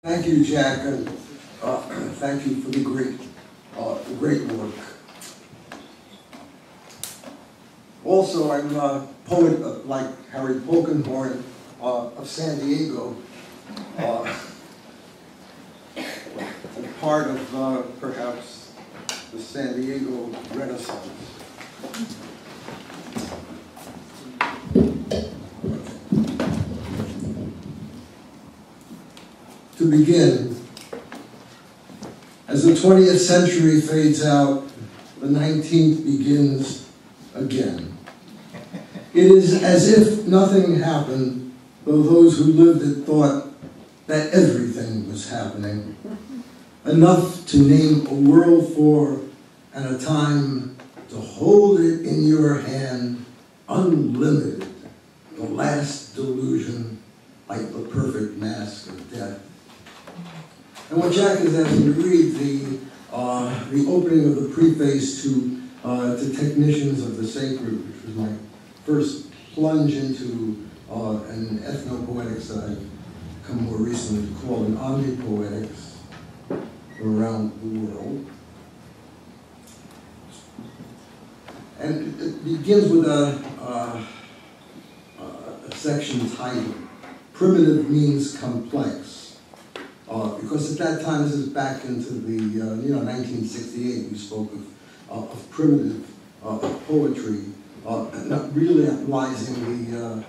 Thank you, Jack, and thank you for the great work. Also, I'm a poet like Harry Polkenhorn of San Diego, and part of perhaps the San Diego Renaissance. To begin, as the 20th century fades out, the 19th begins again. It is as if nothing happened, though those who lived it thought that everything was happening. Enough to name a world for and a time to hold it in your hand, unlimited, the last delusion, like the perfect mask of death. And what Jack has asked me to read, the opening of the preface to Technicians of the Sacred, which was my first plunge into an ethnopoetics that I've come more recently to call an omnipoetics around the world. And it begins with a section titled, Primitive Means Complex. Because at that time, this is back into the 1968, we spoke of primitive poetry, not realizing the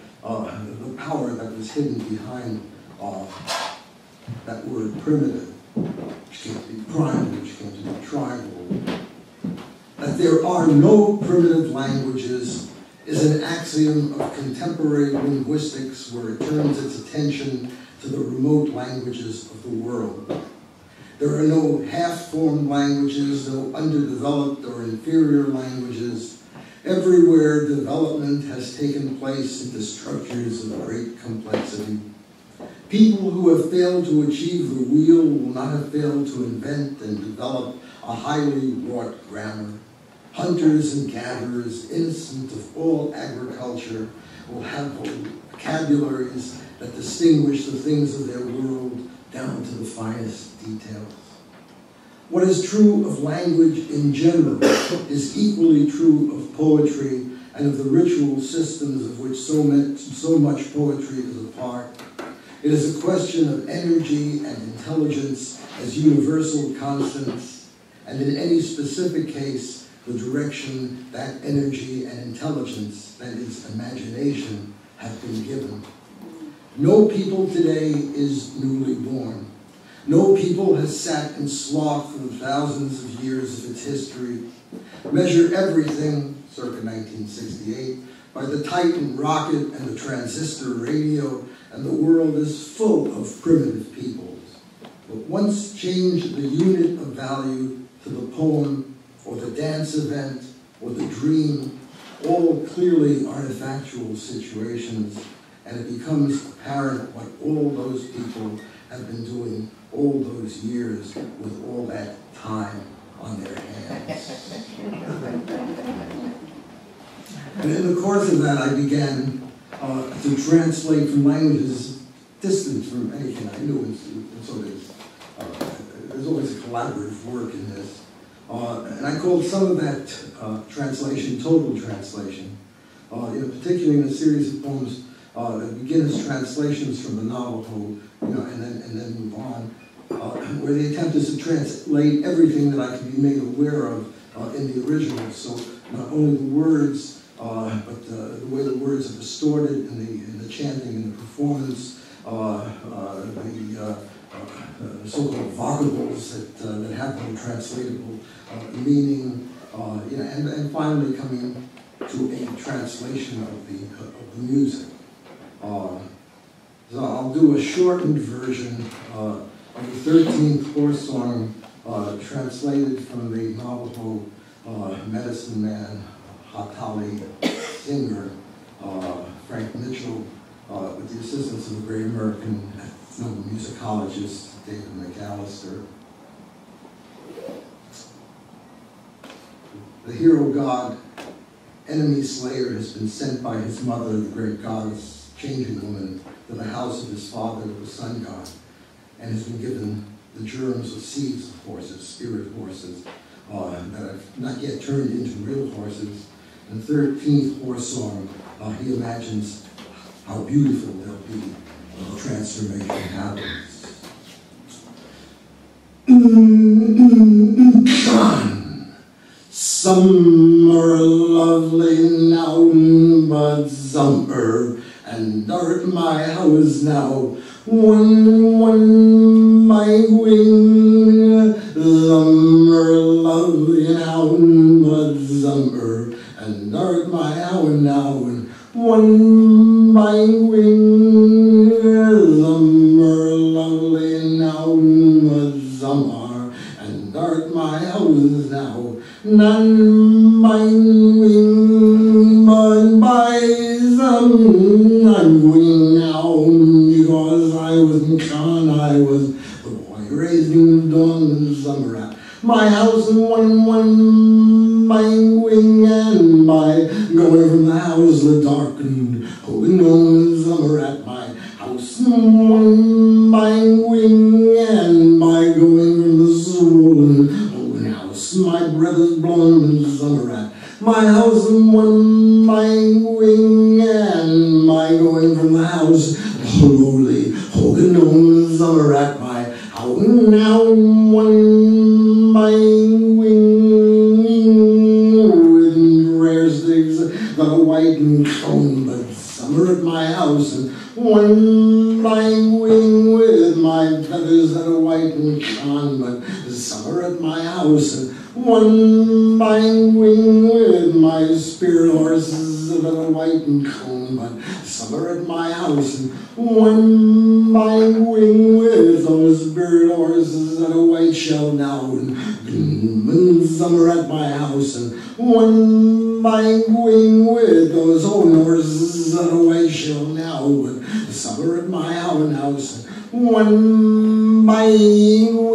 power that was hidden behind that word primitive, which came to be primal, which came to be tribal. That there are no primitive languages is an axiom of contemporary linguistics where it turns its attention to the remote languages of the world. There are no half-formed languages, no underdeveloped or inferior languages. Everywhere development has taken place into structures of great complexity. People who have failed to achieve the wheel will not have failed to invent and develop a highly wrought grammar. Hunters and gatherers, innocent of all agriculture, will have vocabularies that distinguish the things of their world down to the finest details. What is true of language in general is equally true of poetry and of the ritual systems of which so much poetry is a part. It is a question of energy and intelligence as universal constants, and in any specific case, the direction that energy and intelligence, that is, imagination, have been given. No people today is newly born. No people has sat in sloth for the thousands of years of its history. Measure everything, circa 1968, by the Titan rocket and the transistor radio, and the world is full of primitive peoples. But once change the unit of value to the poem, or the dance event, or the dream, all clearly artifactual situations, and it becomes apparent what all those people have been doing all those years with all that time on their hands. And in the course of that, I began to translate from languages distant from anything I knew, and so there's always a collaborative work in this. And I called some of that translation total translation, particularly in a series of poems that begin as translations from the Navajo, and then move on, where the attempt is to translate everything that I can be made aware of in the original. So not only the words, but the way the words are distorted in the chanting and the performance, the so-called vocables that have no translatable meaning, and finally coming to a translation of the music. So I'll do a shortened version of the 13th horse song translated from the Navajo medicine man, Hatali singer, Frank Mitchell, with the assistance of a great American ethnomusicologist, David McAllister. The hero god, enemy slayer, has been sent by his mother, the great goddess, changing woman, to the house of his father, the sun god. and has been given the germs of seeds of horses, spirit horses, that have not yet turned into real horses. And 13th horse song, he imagines how beautiful they'll be when the transformation happens. Summer lovely now, but summer, and art my house now. One my wing, summer lovely now, but summer, and art my hour now. One my wing, summer lovely now, but summer, and art my house now. None my wing, but by some I'm wing now, because I was gone, I was the boy raised in the dawn in summer at my house, and one my wing, and by going from the house the darkened, holding on summer at my house, and one my wing, and by going from the swollen house, my breath is blown in summer at my house, and one my wing, and my going from the house, slowly holding on summer at my house, now one my wing, with rare sticks that are white and cone, but summer at my house, and one my wing, with my feathers that are white and con, but summer at my house, and one my wing, with my spirit horses that are white and cone, but summer at my house, and one my wing, with those spirit horses that are white shell now, and summer at my house, and one my wing, with those old horses that are white shell now, and summer at my house, and one my wing,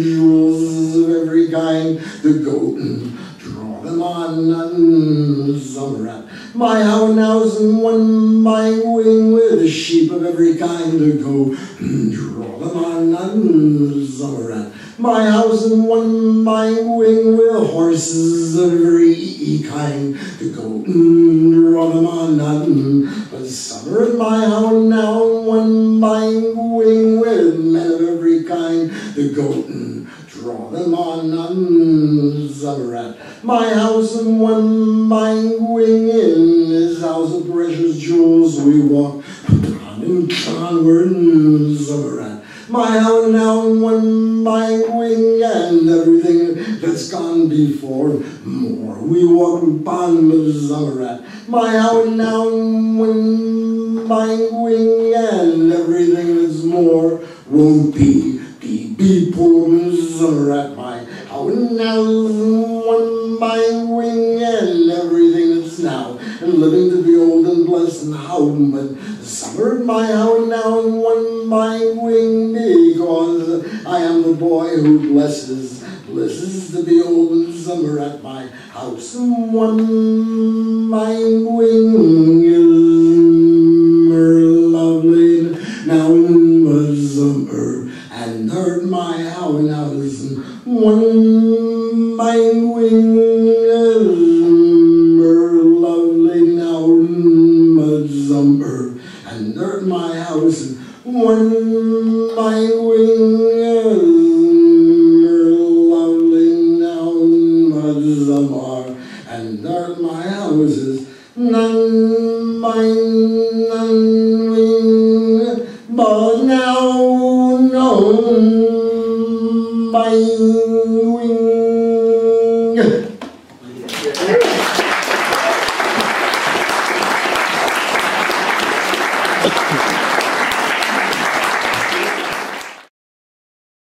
jewels of every kind, the goat, and draw them on summer at my house, and one my wing, with the sheep of every kind, to go draw them on summer at my house, and one my wing, with horses of every kind, to go draw them on but summer at my house now, one my wing, with men of every kind, to go draw them on summer at my house, and one my wing, in his house of precious jewels we walk on and onward summer at my house now, one my wing, and everything that's gone before more we walk upon summer at my house now, one my wing, and everything that's more won't be pulled summer at my house now, one my wing, and everything that's now and living to be old and blessed and howling, but summer at my house now, and one my wing, because I am the boy who blesses to be old and summer at my house, and one my wing is lovely now in the summer, and hurt my house now, and one my wing is lovely now in the summer, and hurt my house, and one my wing is lovely now in the summer, and hurt my houses, none wing, but now no my wing.